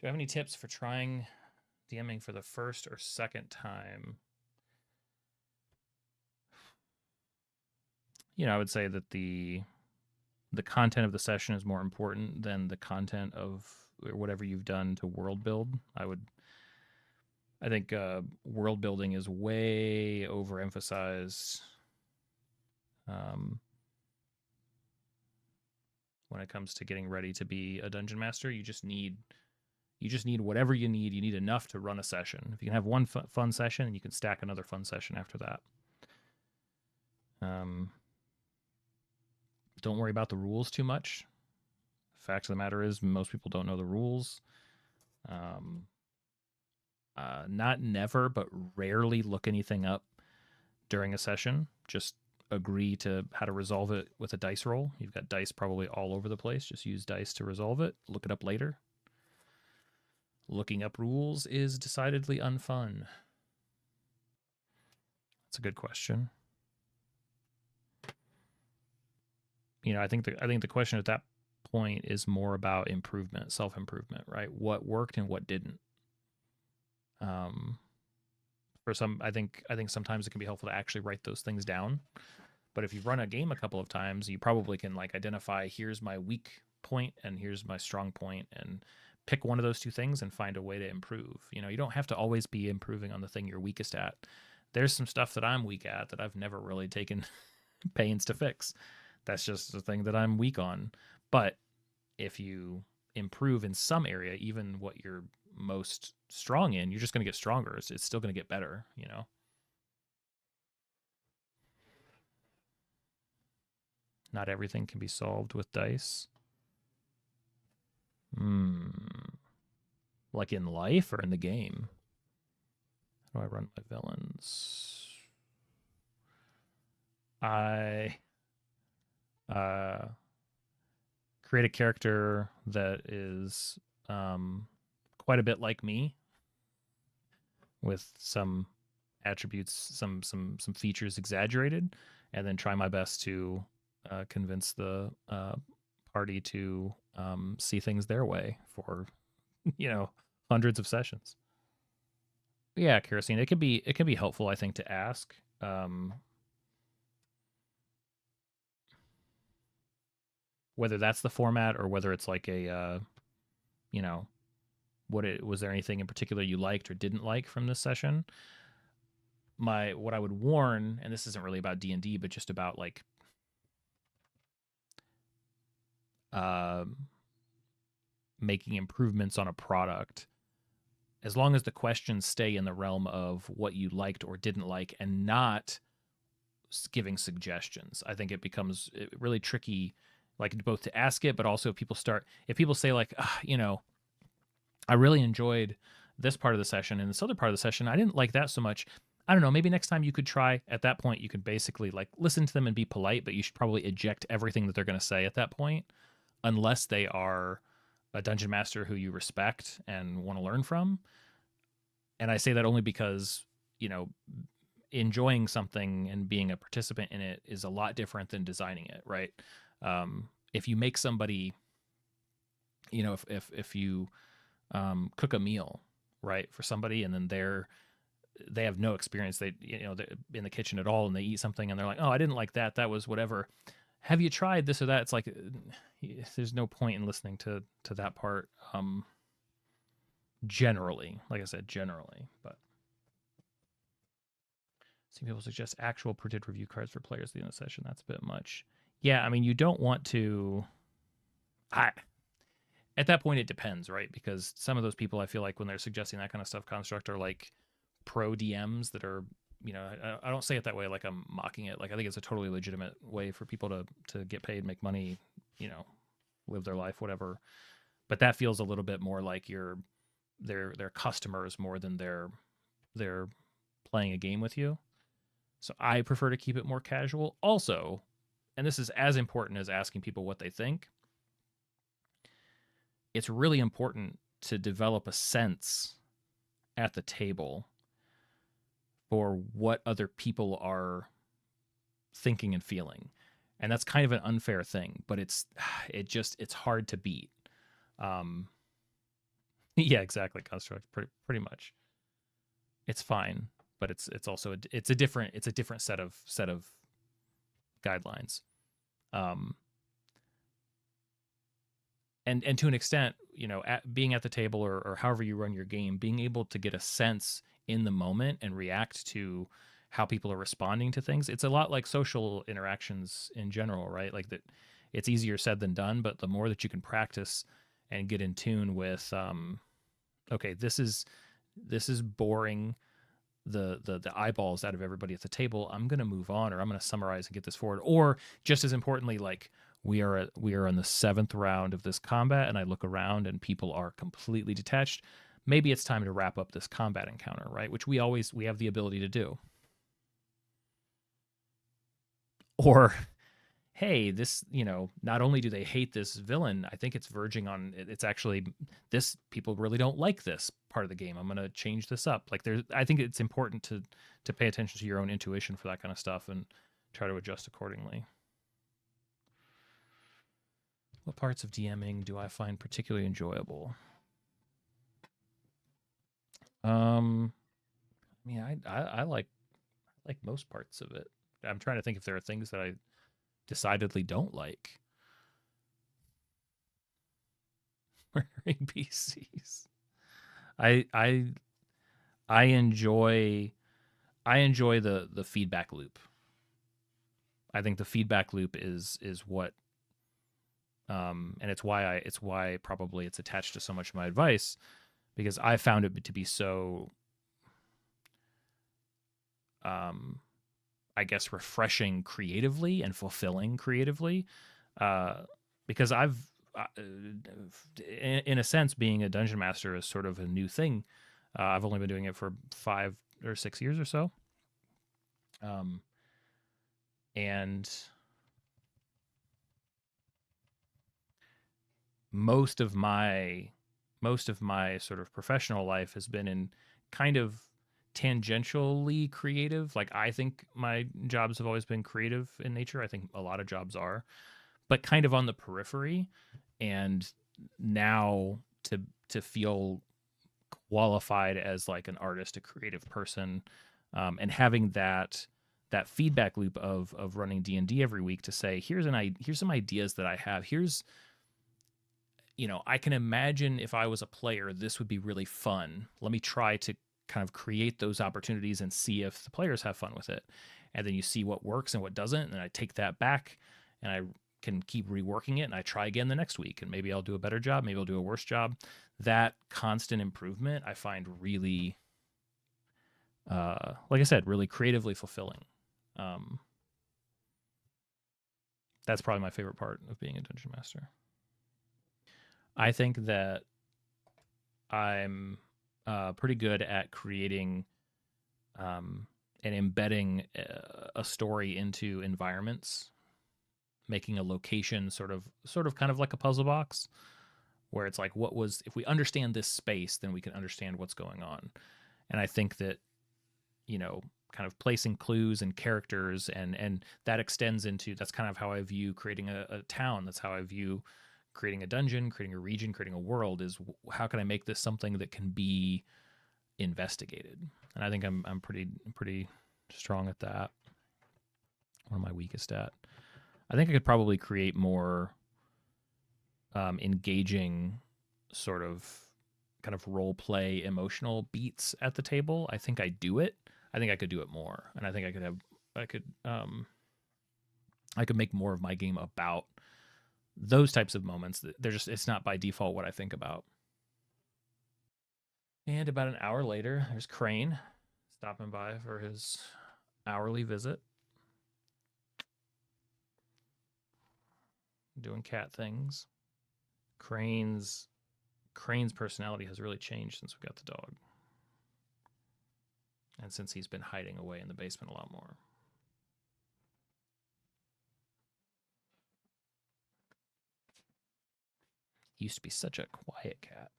Do I have any tips for trying DMing for the first or second time? I would say that the content of the session is more important than the content of or whatever you've done to world build. I think world building is way overemphasized um, when it comes to getting ready to be a dungeon master. You just need whatever you need. You need enough to run a session. If you can have one fun session, and you can stack another fun session after that. Don't worry about the rules too much. Fact of the matter is, most people don't know the rules. Um, Not never, but rarely look anything up during a session. Just agree to how to resolve it with a dice roll. You've got dice probably all over the place. Just use dice to resolve it. Look it up later. Looking up rules is decidedly unfun. That's a good question. I think the question at that point is more about improvement, self-improvement, right? What worked and what didn't. For some, I think sometimes it can be helpful to actually write those things down. But if you've run a game a couple of times, you probably can identify, here's my weak point and here's my strong point, and pick one of those two things and find a way to improve. You don't have to always be improving on the thing you're weakest at. There's some stuff that I'm weak at that I've never really taken pains to fix. That's just the thing that I'm weak on. But if you improve in some area, even what you're most strong in, you're just going to get stronger. It's still going to get better. Not everything can be solved with dice. Like in life or in the game? How do I run my villains? I create a character that is quite a bit like me, with some attributes, some features exaggerated, and then try my best to convince the party to see things their way for hundreds of sessions. Yeah, Kerosene. It can be helpful, I think, to ask. Whether that's the format or whether it's like a was there anything in particular you liked or didn't like from this session? What I would warn, and this isn't really about D&D, but just about uh, making improvements on a product, as long as the questions stay in the realm of what you liked or didn't like and not giving suggestions, I think it becomes really tricky, both to ask it, but also if people say I really enjoyed this part of the session, and this other part of the session I didn't like that so much. I don't know, maybe next time you could try. At that point, you could basically listen to them and be polite, but you should probably eject everything that they're going to say at that point, unless they are a dungeon master who you respect and want to learn from. And I say that only because, enjoying something and being a participant in it is a lot different than designing it, right? If you make somebody, if you cook a meal, right, for somebody, and then they have no experience, they're in the kitchen at all, and they eat something and they're like, oh, I didn't like that, that was whatever, have you tried this or that? It's like, there's no point in listening to that part. Generally, like I said, but some people suggest actual printed review cards for players at the end of the session. That's a bit much. Yeah, I mean, you don't want to. At that point, it depends, right? Because some of those people, I feel like, when they're suggesting that kind of stuff, construct, are like pro DMs that are, I don't say it that way like I'm mocking it. I think it's a totally legitimate way for people to get paid, make money, live their life, whatever. But that feels a little bit more like their customers more than they're playing a game with you. So I prefer to keep it more casual. Also, and this is as important as asking people what they think, it's really important to develop a sense at the table for what other people are thinking and feeling. And that's kind of an unfair thing, but it's hard to beat. Yeah, exactly. Construct, pretty much. It's fine, but it's also it's a different set of guidelines. Um, and to an extent, being at the table, or however you run your game, being able to get a sense in the moment and react to how people are responding to things. It's a lot like social interactions in general, right? Like that, it's easier said than done, but the more that you can practice and get in tune with, okay, this is boring the eyeballs out of everybody at the table. I'm going to move on, or I'm going to summarize and get this forward. Or just as importantly, like we are in the 7th round of this combat, and I look around and people are completely detached. Maybe it's time to wrap up this combat encounter, right? Which we have the ability to do. Or hey, this, not only do they hate this villain, I think it's verging on, it's actually, this, people really don't like this part of the game. I'm going to change this up. Like I think it's important to pay attention to your own intuition for that kind of stuff and try to adjust accordingly. What parts of DMing do I find particularly enjoyable? I mean, I like most parts of it. I'm trying to think if there are things that I decidedly don't like. Wearing PCs. I I I enjoy the feedback loop. I think the feedback loop is what, and it's why probably it's attached to so much of my advice, because I found it to be so, um I guess, refreshing creatively and fulfilling creatively, uh because in a sense, being a dungeon master is sort of a new thing. I've only been doing it for 5 or 6 years or so. Um, and most of my sort of professional life has been in kind of tangentially creative. Like, I think my jobs have always been creative in nature. I think a lot of jobs are, but kind of on the periphery. And now to feel qualified as like an artist, a creative person, and having that feedback loop of running D&D every week to say, here's some ideas that I have. Here's, I can imagine if I was a player, this would be really fun. Let me try to kind of create those opportunities and see if the players have fun with it. And then you see what works and what doesn't. And I take that back and I can keep reworking it, and I try again the next week. And maybe I'll do a better job. Maybe I'll do a worse job. That constant improvement I find really, like I said, really creatively fulfilling. Um, that's probably my favorite part of being a dungeon master. I think that I'm pretty good at creating, and embedding a story into environments, making a location sort of kind of like a puzzle box, where it's like, if we understand this space, then we can understand what's going on. And I think that, kind of placing clues and characters, and that extends into, that's kind of how I view creating a town. That's how I view creating a dungeon, creating a region, creating a world, is how can I make this something that can be investigated? And I think I'm pretty strong at that. One of my weakest at. I think I could probably create more engaging, sort of kind of role play emotional beats at the table. I think I do it. I think I could do it more, and I think I could make more of my game about those types of moments. That it's not by default what I think about. And about an hour later, there's Crane stopping by for his hourly visit, doing cat things. Crane's personality has really changed since we got the dog, and since he's been hiding away in the basement a lot more. He used to be such a quiet cat.